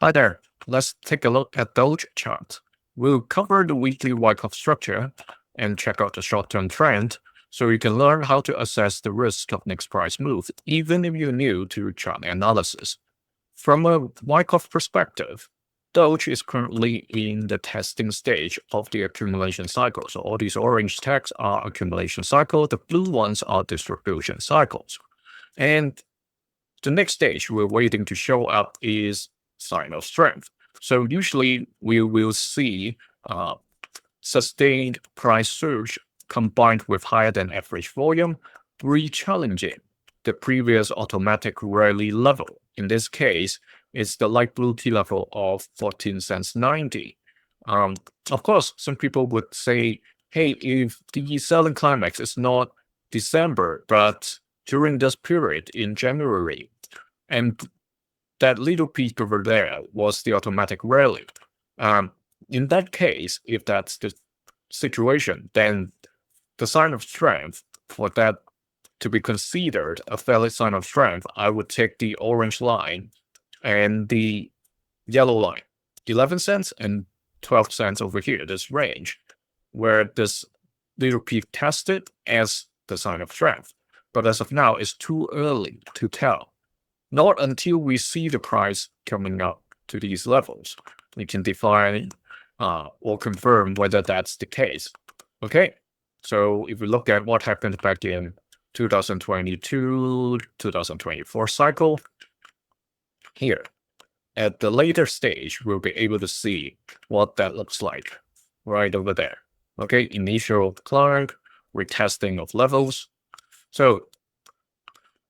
Hi there. Let's take a look at DOGE chart. We'll cover the weekly Wyckoff structure and check out the short-term trend so you can learn how to assess the risk of next price move, even if you're new to chart analysis. From a Wyckoff perspective, DOGE is currently in the testing stage of the accumulation cycle. So all these orange tags are accumulation cycle. The blue ones are distribution cycles. And the next stage we're waiting to show up is sign of strength. So usually we will see sustained price surge combined with higher than average volume, re-challenging the previous automatic rally level. In this case, it's the light blue T level of 14 cents 90. Of course, some people would say, hey, if the selling climax is not December, but during this period in January, and that little peak over there was the automatic rally. In that case, if that's the situation, then the sign of strength for that to be considered a valid sign of strength, I would take the orange line and the yellow line, 11 cents and 12 cents over here, this range, where this little peak tested as the sign of strength. But as of now, it's too early to tell. Not until we see the price coming up to these levels, we can define or confirm whether that's the case. Okay, so if we look at what happened back in 2022, 2024 cycle, here, at the later stage, we'll be able to see what that looks like right over there. Okay, initial climb, retesting of levels. So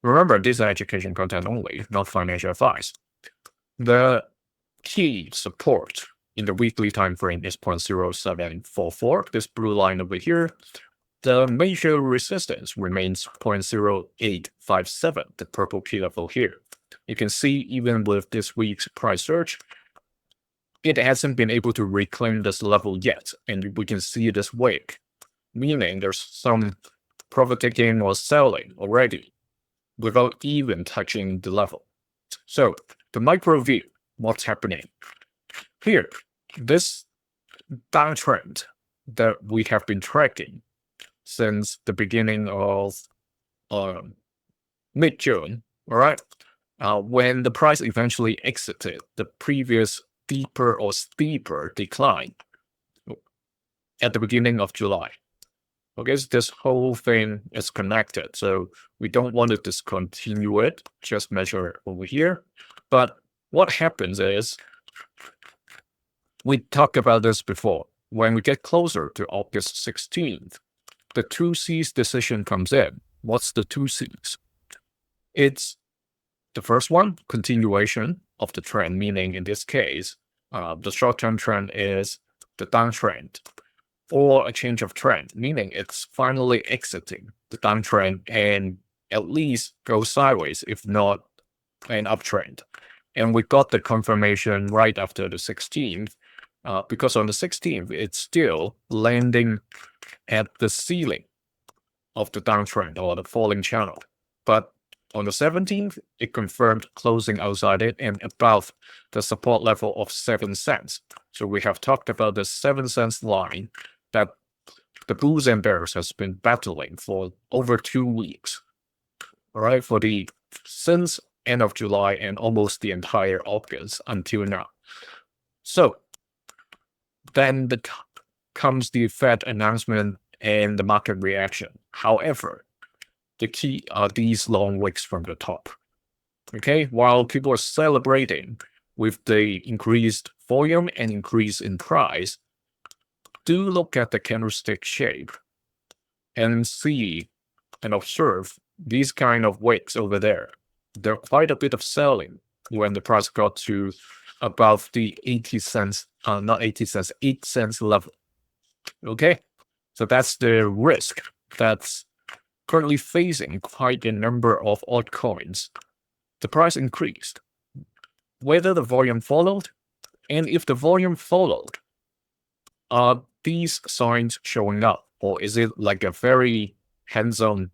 remember, this is education content only, not financial advice. The key support in the weekly time frame is 0.0744, this blue line over here. The major resistance remains 0.0857, the purple key level here. You can see even with this week's price surge, it hasn't been able to reclaim this level yet, and we can see this wick, meaning there's some profit taking or selling already without even touching the level. So the micro view, what's happening? Here, this downtrend that we have been tracking since the beginning of mid-June, all right? When the price eventually exited the previous deeper or steeper decline at the beginning of July. Okay, so this whole thing is connected, so we don't want to discontinue it, just measure over here. But what happens is, we talked about this before, when we get closer to August 16th, the 2C's decision comes in. What's the 2C's? It's the first one, continuation of the trend, meaning in this case, the short-term trend is the downtrend, or a change of trend, meaning it's finally exiting the downtrend and at least go sideways, if not an uptrend. And we got the confirmation right after the 16th, because on the 16th, it's still landing at the ceiling of the downtrend or the falling channel. But on the 17th, it confirmed closing outside it and above the support level of 7 cents. So we have talked about the 7 cents line that the bulls and bears has been battling for over 2 weeks. All right, since end of July and almost the entire August until now. So then comes the Fed announcement and the market reaction. However, the key are these long wicks from the top. Okay, while people are celebrating with the increased volume and increase in price, do look at the candlestick shape and see and observe these kind of wicks over there. There's quite a bit of selling when the price got to above the 80 cents, not 80 cents, 8 cents level. Okay, so that's the risk that's currently facing quite a number of altcoins. The price increased. Whether the volume followed, and if the volume followed, are these signs showing up, or is it like a very hands-on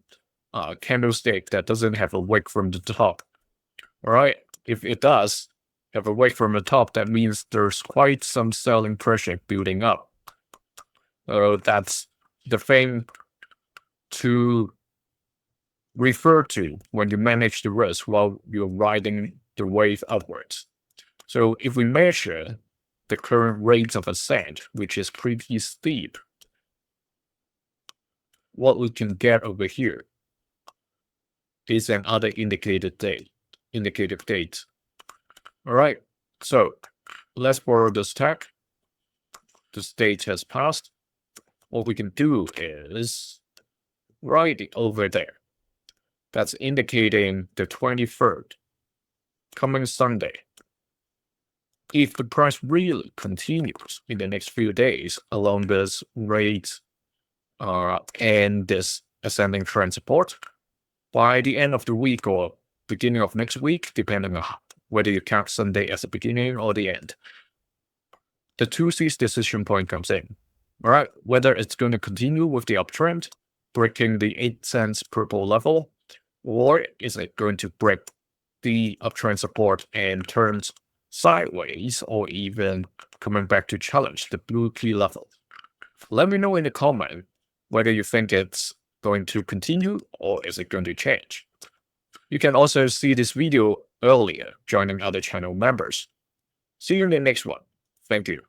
candlestick that doesn't have a wick from the top? All right, if it does, have a wick from the top, that means there's quite some selling pressure building up. So that's the thing to refer to when you manage the risk while you're riding the wave upwards. So if we measure the current rate of ascent, which is pretty steep, what we can get over here is another indicated date. All right, so let's borrow this tag. This date has passed. What we can do is write it over there. That's indicating the 23rd, coming Sunday. If the price really continues in the next few days along this rate and this ascending trend support, by the end of the week or beginning of next week, depending on whether you count Sunday as the beginning or the end, the 2C's decision point comes in. All right, whether it's going to continue with the uptrend, breaking the 8 cents purple level, or is it going to break the uptrend support and turn sideways, or even coming back to challenge the blue key level? Let me know in the comment whether you think it's going to continue or is it going to change. You can also see this video earlier joining other channel members. See you in the next one. Thank you.